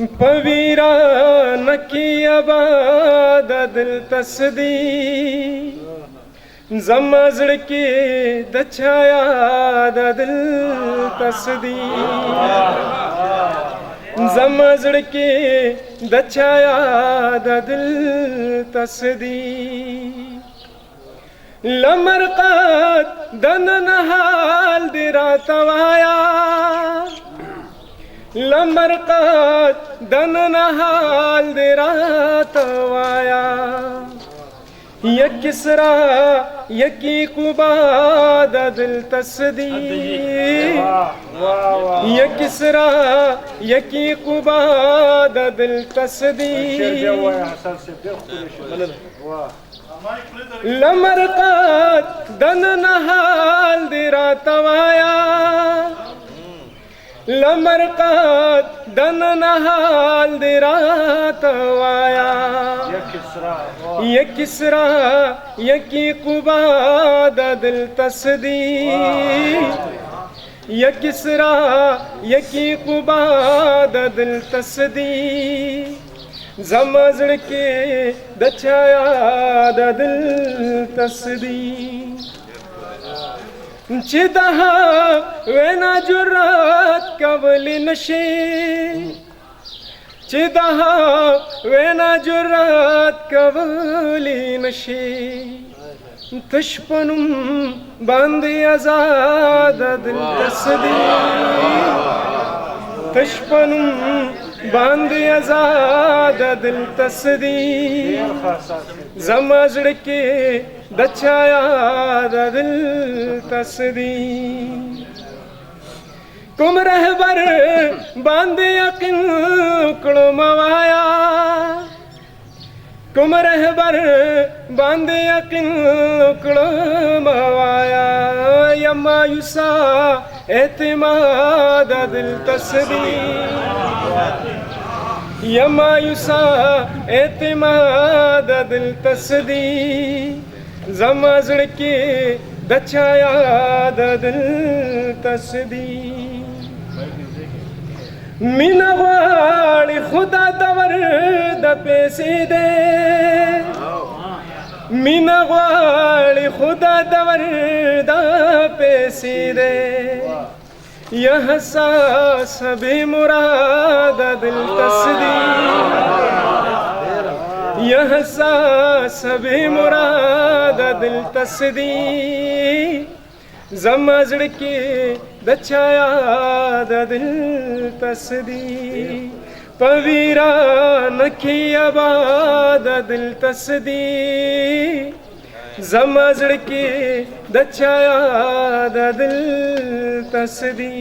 पवीरा नकी आबाद दिल तसदी जमजड़ के दछाया दिल तसदी जमजड़ के दछाया दिल तसदी लमरक़त दनन हाल दिरा तवाया लमरक़त दनन हाल दिरा तवाया यकिसरा यकी कुबाद दिल तसदी यकिसरा यकी कुबाद दिल तसदी लमरक़त दनन हाल दिरा तवाया लमरक़त दनन हाल दिरा तवाया यकिसरा यकी कुबाद दिल तसदी यकिसरा यकी कुबाद दिल तसदी जमजड़ के दछाया दिल तसदी चिदहा वेना जुर्रत कबली नशे चिदहा वेना जुर्रत कबली नशे तशपनुम बंदे आजाद दिल तसदी तशपनुम बंदे आजाद दिल तसदी जमजड़ के दछाया दिल तसदी कुम रहबर बांदे यकीन कुड़ मवाया कुम रहबर बांदे यकीन कुड़ मवाया यमायुसा एतमाद दिल तसदी यमायुसा एतमाद दिल तसदी जमजड़ के दछाया दिल तसदी मिनवाड़ी खुदा दवर दपेसी दे मिनवाड़ी खुदा दवर दपेसी दे यह सभी मुराद दिल तसदी यह सभी मुराद दिल तसदी जमजड़ के दछाया दिल तसदी पवीरा नकी आबाद दिल तसदी जमजड़ के दछाया दिल तसदी।